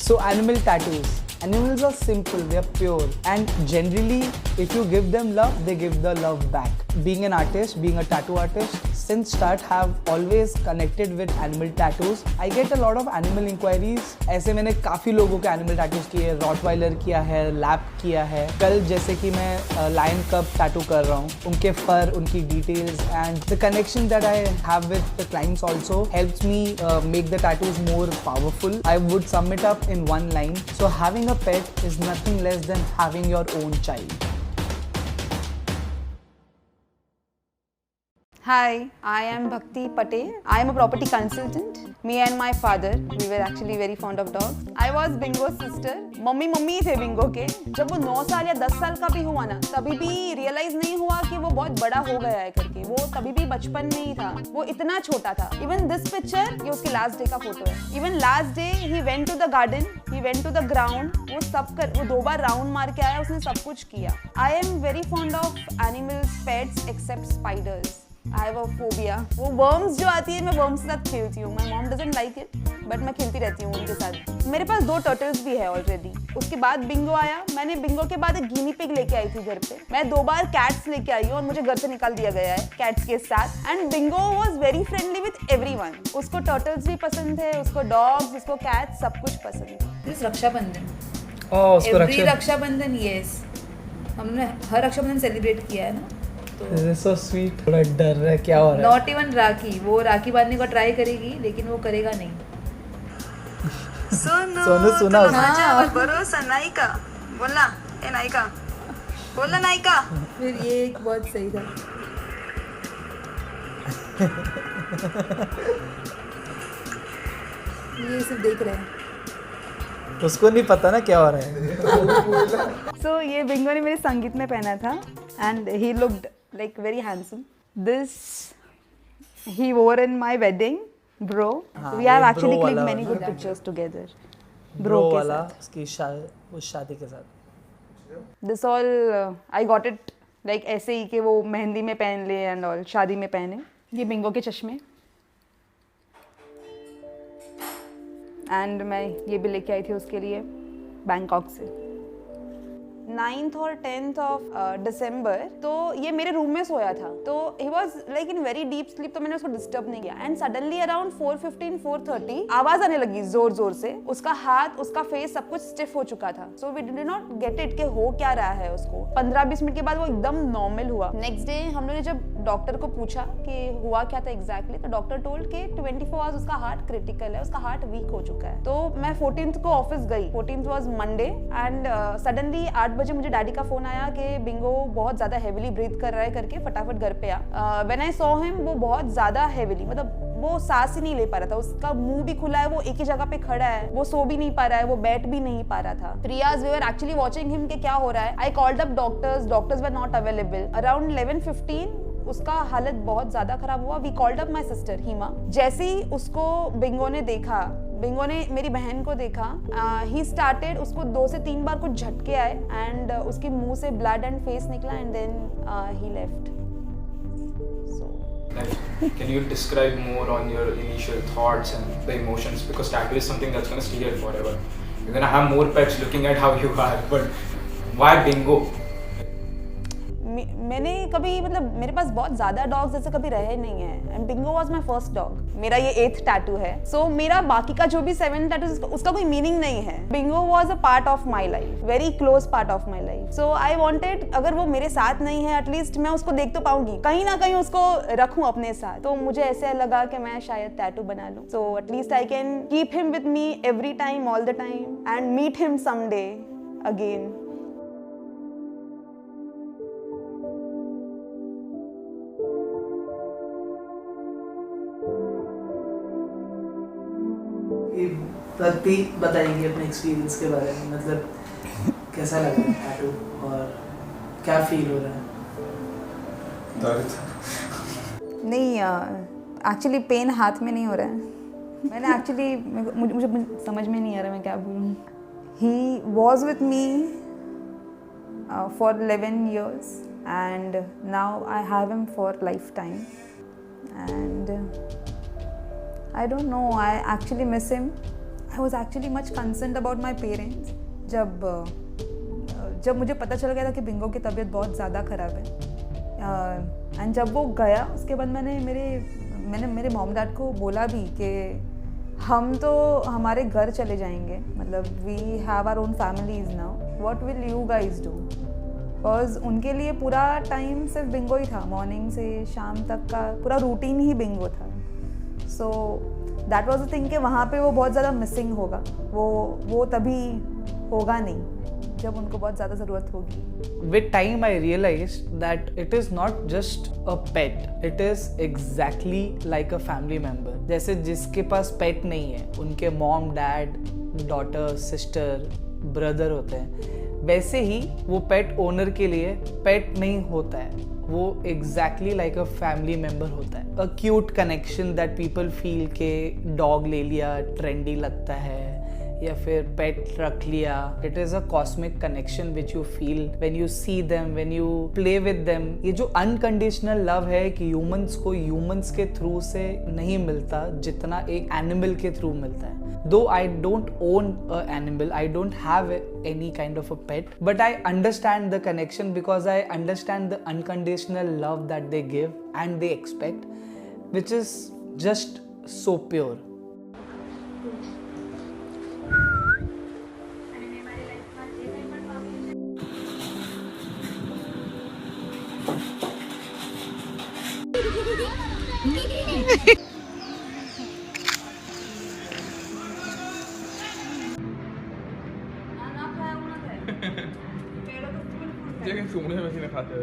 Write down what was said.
So animal tattoos. Animals are simple, they are pure, and generally if you give them love, they give the love back. Being an artist, being a tattoo artist, since start have always connected with animal tattoos. I get a lot of animal inquiries. ऐसे मैंने काफ़ी लोगों के animal tattoos किए, Rottweiler किया है, lap किया है. कल जैसे कि मैं लायन कब टैटू कर रहा हूँ, उनके फर, उनकी details and the connection that I have with the clients also helps me make the tattoos more powerful. I would sum it up in one line. So having a pet is nothing less than having your own child. Hi, I am Bhakti Patel. I am a property consultant. Me and my father, we were actually very fond of dogs. I was Bingo's sister. Mummy थे Bingo के. जब वो 9 साल या 10 साल का भी हुआ ना, तभी भी रियलाइज नहीं हुआ कि वो बहुत बड़ा हो गया है करके. वो तभी भी बचपन में ही था. वो इतना छोटा था. Even this picture, ये उसके last day का फोटो है. Even last day, he went to the garden, he went to the ground. वो 2 बार राउंड मार के आया, उसने सब कुछ किया. I am very fond of animals, pets, except spiders. I have a phobia. वो worms जो आती है, मैं worms के साथ खेलती हूँ. My mom doesn't like it, but मैं खेलती रहती हूँ उनके साथ. मेरे पास 2 turtles भी है already. उसके बाद बिंगो आया. मैंने बिंगो के बाद एक guinea pig लेके आई थी घर पे. मैं 2 बार cats लेके आई हूँ और मुझे घर से निकाल दिया गया है cats के साथ. And Bingo was very friendly with everyone. उसको turtles भी पसंद थे, उसको dogs, उसको cats, सब कुछ पसंद था. This Rakshabandhan. Every Rakshabandhan yes. हमने हर रक्षाबंधन सेलिब्रेट किया है ना. This is so sweet. थोड़ा डर रहा है क्या हो रहा है. Not even राखी. वो राखी बांधने को ट्राई करेगी लेकिन वो करेगा नहीं. सोनू सुना हाँ. भरोसा नायिका. बोलना ए नायिका. बोलना नायिका. फिर ये एक बहुत सही था. ये सिर्फ देख रहे हैं. उसको नहीं पता ना क्या हो रहा है. So ये बिंगो ने मेरे संगीत में पहना था and he looked like very handsome. This he wore in my wedding, bro. We have actually clicked many good pictures together. Bro वाला उसकी उस शादी के साथ. This all I got it like ऐसे ही कि वो मेहंदी में पहन ले and all शादी में पहने. ये बिंगो के चश्मे. एंड मैं ये भी लेके आई थी उसके लिए बैंकॉक से. 9th और 10th ऑफ दिसंबर तो ये मेरे रूम में सोया था. तो he was like in very deep sleep, तो मैंने उसको डिस्टर्ब नहीं किया. एंड सडनली अराउंड 4:15 4:30 आवाज आने लगी जोर जोर से. उसका हाथ, उसका फेस सब कुछ स्टिफ हो चुका था. So we did not get it कि हो क्या रहा है उसको. 15-20 मिनट के बाद वो एकदम नॉर्मल हुआ. नेक्स्ट डे हम लोगों ने जब डॉक्टर को पूछा कि हुआ क्या था एग्जैक्टली, तो डॉक्टर टोल्ड कि 24 आवर्स उसका हार्ट क्रिटिकल है, उसका हार्ट वीक हो चुका है. तो मैं 14th को ऑफिस गई. 14th was Monday and suddenly 8 बजे मुझे डैडी का फोन आया कि बिंगो बहुत ज्यादा हेविली ब्रीथ कर रहा है करके फटाफट घर पे आ. व्हेन आई सॉ हिम, वो बहुत ज्यादा हेविली, मतलब वो सांस ही नहीं ले पा रहा था. उसका मुंह भी खुला है, वो एक ही जगह पे खड़ा है, वो सो भी नहीं पा रहा है, वो बैठ भी नहीं पा रहा था. 3 hours we were actually watching him कि क्या हो रहा है. I called up doctors were not available. Around 11:15 उसका हालत बहुत ज्यादा खराब हुआ. We called up my sister Hima. जैसे ही उसको बिंगो ने देखा, बिंगो ने मेरी बहन को देखा, ही स्टार्टेड, उसको 2 से 3 बार कुछ झटके आए एंड उसके मुंह से ब्लड एंड फेस निकला and then he left. Can you describe more on your initial thoughts and the emotions, because tattoo is something that's going to stay here forever. You're going to have more pets looking at how you are, but why Bingo? मैंने कभी, मतलब मेरे पास बहुत ज्यादा dogs जैसे कभी रहे नहीं है. And Bingo was my first dog. मेरा ये 8th टैटू है. सो मेरा बाकी का जो भी 7 टैटूज उसका कोई मीनिंग नहीं है. Bingo was a part of my life, very close part of my life. So I wanted, अगर वो मेरे साथ नहीं है एटलीस्ट मैं उसको देख तो पाऊंगी, कहीं ना कहीं उसको रखूं अपने साथ. तो मुझे ऐसे लगा कि मैं शायद टैटू बना लूं. So at least I can keep him with me every time, all the time, and meet him someday again. Bhakti बताएंगे अपने एक्सपीरियंस के बारे में, मतलब कैसा लगा टैटू और क्या फील हो रहा है. नहीं, एक्चुअली पेन हाथ में नहीं हो रहा है. मैंने एक्चुअली मुझे समझ में नहीं आ रहा मैं क्या बोलूँ. He was with me for 11 years and now I have him for lifetime and I don't know, I actually miss him. I was actually much concerned about my parents जब मुझे पता चल गया था कि बिंगो की तबीयत बहुत ज़्यादा ख़राब है। एंड जब वो गया उसके बाद मैंने मेरे मॉम डैड को बोला भी कि हम तो हमारे घर चले जाएंगे, मतलब we have our own families now, what will you guys do? Because उनके लिए पूरा टाइम सिर्फ बिंगो ही था, मॉर्निंग से शाम तक का पूरा रूटीन ही बिंगो था। So that was the thing कि वहाँ पे वो बहुत ज़्यादा मिसिंग होगा, वो तभी होगा नहीं जब उनको बहुत ज़्यादा ज़रूरत होगी। With time, I realized that it is not just a pet. It is exactly like a family member. जैसे जिसके पास पेट नहीं है, उनके mom, dad, daughter, sister, brother होते हैं, वैसे ही वो पेट ओनर के लिए पेट नहीं होता है, वो exactly like a family member होता है। A cute connection that people feel के डॉग ले लिया, ट्रेंडी लगता है, या फिर पेट रख लिया। It is a cosmic connection which you feel when you see them, when you play with them. ये जो अनकंडीशनल लव है कि ह्यूमंस को ह्यूमंस के थ्रू से नहीं मिलता जितना एक एनिमल के थ्रू मिलता है। दो I don't own a animal, I don't have any kind of a pet, but I understand the connection because I understand the unconditional love that they give and they expect, which is just so pure. Dia kan semua mesti nak kata.